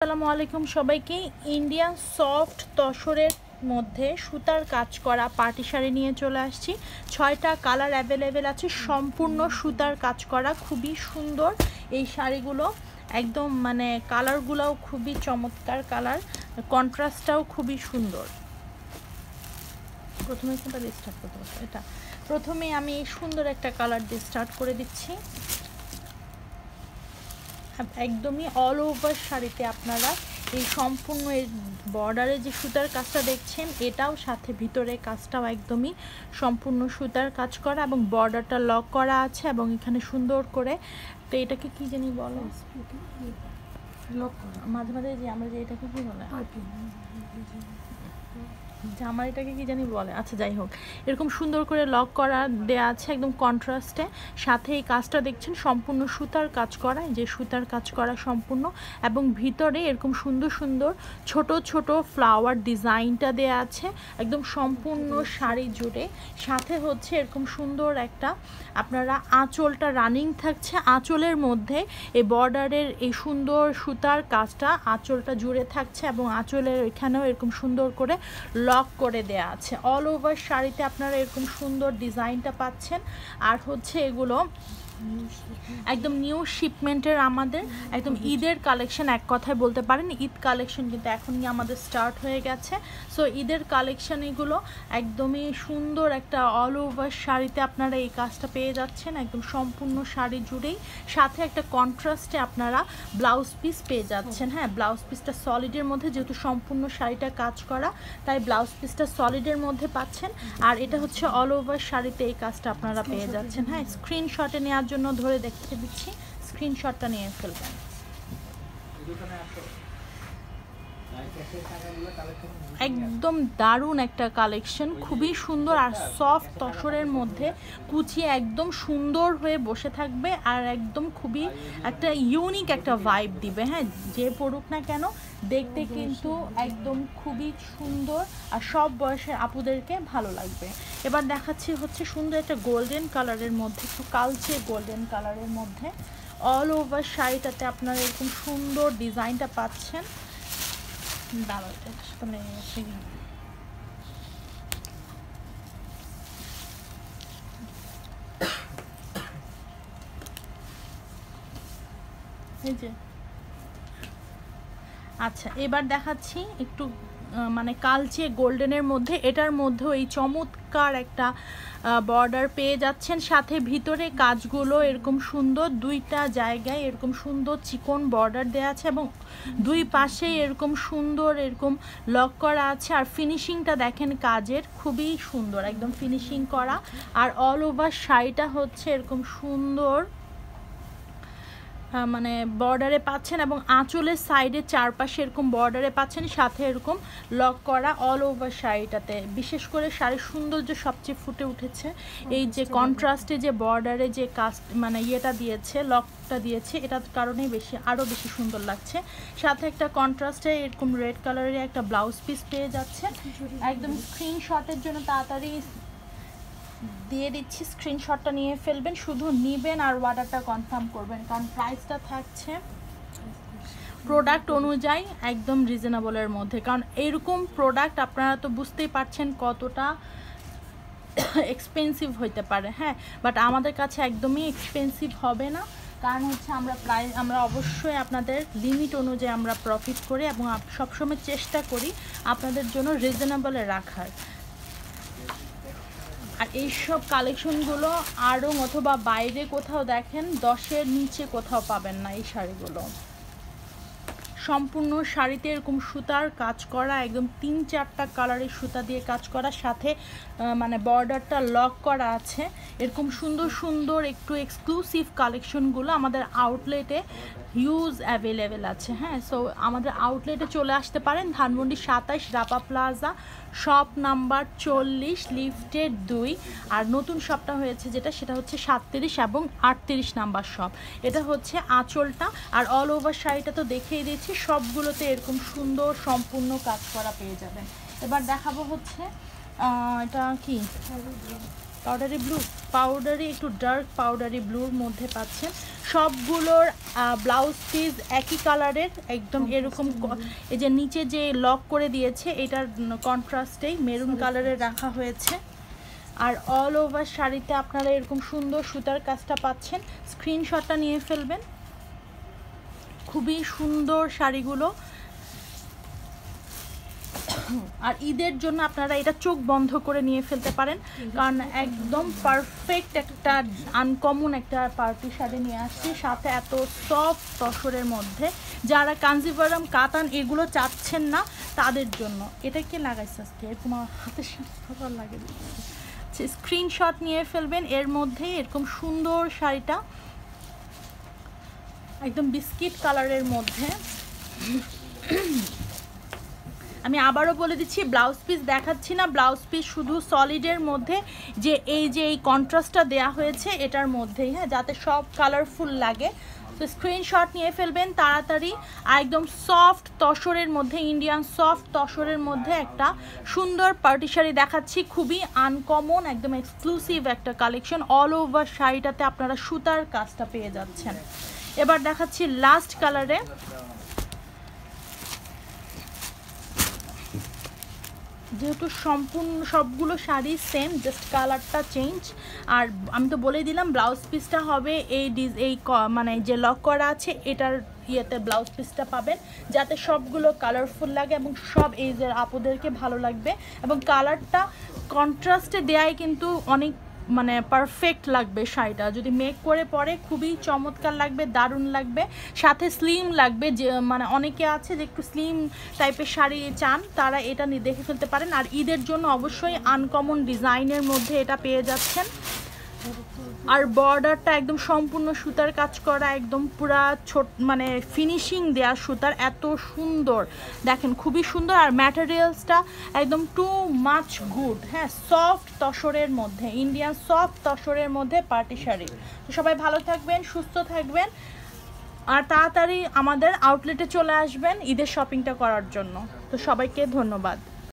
আসসালামু আলাইকুম সবাইকে। ইন্ডিয়ান সফট তসরের মধ্যে সুতার কাজ করা পার্টি শাড়ি নিয়ে চলে আসছি। 6টা কালার অ্যাভেলেবেল আছে, সম্পূর্ণ সুতার কাজ করা, খুবই সুন্দর এই শাড়িগুলো। একদম মানে কালারগুলোও খুবই চমৎকার কালার, কন্ট্রাস্টটাও খুবই সুন্দর। প্রথমে কোনটা দিয়ে স্টার্ট করতে হবে? এটা প্রথমে আমি সুন্দর একটা কালার দিয়ে স্টার্ট করে দিচ্ছি। একদমই অল ওভার শাড়িতে আপনারা এই সম্পূর্ণ এর বর্ডারে যে সুতার কাজটা দেখছেন, এটাও সাথে ভিতরে কাজটাও একদমই সম্পূর্ণ সুতার কাজ করা এবং বর্ডারটা লক করা আছে এবং এখানে সুন্দর করে, তো এটাকে কি জানি বলো, লক করা মাঝে মাঝে যে আমরা যে এটাকে কি বলে, জামার এটাকে কি জানি বলে, আচ্ছা যাই হোক, এরকম সুন্দর করে লক করা দেয়া আছে একদম কন্ট্রাস্টে। সাথে এই কাজটা দেখছেন সম্পূর্ণ সুতার কাজ করা, যে সুতার কাজ করা সম্পূর্ণ, এবং ভিতরে এরকম সুন্দর সুন্দর ছোট ছোট ফ্লাওয়ার ডিজাইনটা দেয়া আছে একদম সম্পূর্ণ শাড়ি জুড়ে। সাথে হচ্ছে এরকম সুন্দর একটা আপনারা আঁচলটা রানিং থাকছে, আঁচলের মধ্যে এই বর্ডারের এই সুন্দর সুতার কাজটা আঁচলটা জুড়ে থাকছে এবং আঁচলের এখানেও এরকম সুন্দর করে লক করে দেয়া আছে। অল ওভার শাড়িতে আপনারা এরকম সুন্দর ডিজাইনটা পাচ্ছেন। আর হচ্ছে এগুলো একদম নিউ শিপমেন্টের, আমাদের একদম ঈদের কালেকশন, এক কথায় বলতে পারেন ঈদ কালেকশন কিন্তু এখনই আমাদের স্টার্ট হয়ে গেছে। সো ঈদের কালেকশন এগুলো একদমই সুন্দর একটা অল ওভার শাড়িতে আপনারা এই কাজটা পেয়ে যাচ্ছেন একদম সম্পূর্ণ শাড়ি জুড়েই। সাথে একটা কন্ট্রাস্টে আপনারা ব্লাউজ পিস পেয়ে যাচ্ছেন। হ্যাঁ, ব্লাউজ পিসটা সলিডের মধ্যে, যেহেতু সম্পূর্ণ শাড়িটা কাজ করা তাই ব্লাউজ পিসটা সলিডের মধ্যে পাচ্ছেন। আর এটা হচ্ছে অল ওভার শাড়িতে এই কাজটা আপনারা পেয়ে যাচ্ছেন। হ্যাঁ, স্ক্রিনশটে নেওয়ার জন্য ধরে দেখতে দিচ্ছি, স্ক্রিনশটটা নিয়ে ফেলবেন। একদম দারুণ একটা কালেকশন, খুবই সুন্দর আর সফট তসরের মধ্যে কুচিয়ে একদম সুন্দর হয়ে বসে থাকবে আর একদম খুবই একটা ইউনিক একটা ভাইব দিবে। হ্যাঁ, যে পড়ুক না কেন দেখতে কিন্তু একদম খুবই সুন্দর আর সব বয়সের আপুদেরকে ভালো লাগবে। এবার দেখাচ্ছি হচ্ছে সুন্দর একটা গোল্ডেন কালারের মধ্যে, একটু কালচে গোল্ডেন কালারের মধ্যে অল ওভার শাড়িটাতে আপনারা এরকম সুন্দর ডিজাইনটা পাচ্ছেন। দাঁড়াতে এই যে আচ্ছা, এবার দেখাচ্ছি একটু মানে কালচে গোল্ডেনের মধ্যে, এটার মধ্যেও এই চমৎকার একটা বর্ডার পেয়ে যাচ্ছেন। সাথে ভিতরে কাজগুলো এরকম সুন্দর, দুইটা জায়গায় এরকম সুন্দর চিকন বর্ডার দেওয়া আছে এবং দুই পাশেই এরকম সুন্দর এরকম লক করা আছে। আর ফিনিশিংটা দেখেন কাজের, খুবই সুন্দর একদম ফিনিশিং করা। আর অল ওভার শাড়িটা হচ্ছে এরকম সুন্দর মানে বর্ডারে পাচ্ছেন এবং আঁচলের সাইডে চারপাশে এরকম বর্ডারে পাচ্ছেন, সাথে এরকম লক করা অল ওভার শাড়িটাতে। বিশেষ করে শাড়ির সৌন্দর্য সবচেয়ে ফুটে উঠেছে এই যে কন্ট্রাস্টে যে বর্ডারে যে কাস্ট মানে ইয়েটা দিয়েছে, লকটা দিয়েছে, এটার কারণেই আরও বেশি সুন্দর লাগছে। সাথে একটা কন্ট্রাস্টে এরকম রেড কালারের একটা ব্লাউজ পিস পেয়ে যাচ্ছে। একদম স্ক্রিনশটের জন্য তাড়াতাড়ি দিয়ে দিচ্ছি, স্ক্রিনশটটা নিয়ে ফেলবেন, শুধু নেবেন আর অর্ডারটা কনফার্ম করবেন, কারণ প্রাইসটা থাকছে প্রোডাক্ট অনুযায়ী একদম রিজনেবলের মধ্যে। কারণ এরকম প্রোডাক্ট আপনারা তো বুঝতেই পারছেন কতটা এক্সপেন্সিভ হইতে পারে। হ্যাঁ, বাট আমাদের কাছে একদমই এক্সপেন্সিভ হবে না, কারণ হচ্ছে আমরা অবশ্যই আপনাদের লিমিট অনুযায়ী আমরা প্রফিট করি এবং সবসময় চেষ্টা করি আপনাদের জন্য রিজনেবলে রাখার। আর এইসব কালেকশনগুলো আরও অথবা বাইরে কোথাও দেখেন 10-এর নিচে কোথাও পাবেন না। এই শাড়িগুলো সম্পূর্ণ শাড়িতে এরকম সুতার কাজ করা, একদম 3-4টা কালারের সুতা দিয়ে কাজ করা, সাথে মানে বর্ডারটা লক করা আছে। এরকম সুন্দর সুন্দর একটু এক্সক্লুসিভ কালেকশনগুলো আমাদের আউটলেটে হিউজ অ্যাভেলেবেল আছে। হ্যাঁ, সো আমাদের আউটলেটে চলে আসতে পারেন, Dhanmondi 27 Rapa plaza, shop number 40, লিফটের 2। আর নতুন শপটা হয়েছে সেটা হচ্ছে 37 এবং 38 নাম্বার শপ। এটা হচ্ছে আঁচলটা। আর অল ওভার শাড়িটা তো দেখিয়ে দিয়েছি, সবগুলোতে এরকম সুন্দর সম্পূর্ণ কাজ করা পেয়ে যাবেন। এবার দেখাবো হচ্ছে এটা কি পাউডারি একটু ডার্ক পাউডারি ব্লুর মধ্যে পাচ্ছেন। সবগুলোর ব্লাউজ পিস একই কালারের, একদম এরকম। এই যে নিচে যে লক করে দিয়েছে এটার কন্ট্রাস্টেই মেরুন কালারের রাখা হয়েছে। আর অল ওভার শাড়িতে আপনারা এরকম সুন্দর সুতার কাজটা পাচ্ছেন। স্ক্রিনশটটা নিয়ে ফেলবেন। খুবই সুন্দর শাড়িগুলো। আর ঈদের জন্য আপনারা এটা চোখ বন্ধ করে নিয়ে ফেলতে পারেন, কারণ একদম পারফেক্ট একটা আনকমন একটা পার্টি শাড়ি নিয়ে আসছি, সাথে এত সফট তসরের মধ্যে। যারা কাঞ্জিভারাম কাতান এগুলো চাচ্ছেন না তাদের জন্য এটা কে লাগাইছে আজকে এরকম আমার হাতের সাথে ভালো লাগে। স্ক্রিনশট নিয়ে ফেলবেন। এর মধ্যে এরকম সুন্দর শাড়িটা একদম বিস্কিট কালারের মধ্যে। আমি আবারও বলে দিচ্ছি, ব্লাউজ পিস দেখাচ্ছি না, ব্লাউজ পিস শুধু সলিডের মধ্যে যে এই কন্ট্রাস্টটা দেয়া হয়েছে এটার মধ্যেই, হ্যাঁ, যাতে সব কালারফুল লাগে। তো স্ক্রিনশট নিয়ে ফেলবেন তাড়াতাড়ি। আর একদম সফট তসরের মধ্যে, ইন্ডিয়ান সফট তসরের মধ্যে একটা সুন্দর পার্টি শাড়ি দেখাচ্ছি, খুবই আনকমন, একদম এক্সক্লুসিভ একটা কালেকশন। অল ওভার শাড়িটাতে আপনারা সুতার কাজটা পেয়ে যাচ্ছেন। এবার দেখাচ্ছি লাস্ট কালারে। যেহেতু সম্পূর্ণ সবগুলো শাড়ি সেম, জাস্ট কালারটা চেঞ্জ। আর আমি তো বলেই দিলাম ব্লাউজ পিসটা হবে এই মানে যে লক করা আছে এটার ইয়েতে ব্লাউজ পিসটা পাবেন, যাতে সবগুলো কালারফুল লাগে এবং সব এই যে আপুদেরকে ভালো লাগবে। এবং কালারটা কন্ট্রাস্টে দেয়াই কিন্তু অনেক মানে পারফেক্ট লাগবে শাড়িটা, যদি মেক করে পরে খুবই চমৎকার লাগবে, দারুণ লাগবে। সাথে স্লিম লাগবে, যে মানে অনেকে আছে যে একটু স্লিম টাইপের শাড়ি চান, তারা এটা দেখে ফেলতে পারেন। আর ঈদের জন্য অবশ্যই আনকমন ডিজাইনের মধ্যে এটা পেয়ে যাচ্ছেন। আর বর্ডারটা একদম সম্পূর্ণ সুতার কাজ করা, একদম পুরা ছোট মানে ফিনিশিং দেয়া সুতার, এত সুন্দর দেখেন, খুবই সুন্দর। আর ম্যাটেরিয়ালসটা একদম টু মাচ গুড, হ্যাঁ, সফট তসরের মধ্যে, ইন্ডিয়ান সফট তসরের মধ্যে পার্টি শাড়ি। তো সবাই ভালো থাকবেন, সুস্থ থাকবেন, আর তাড়াতাড়ি আমাদের আউটলেটে চলে আসবেন ঈদের শপিংটা করার জন্য। তো সবাইকে ধন্যবাদ।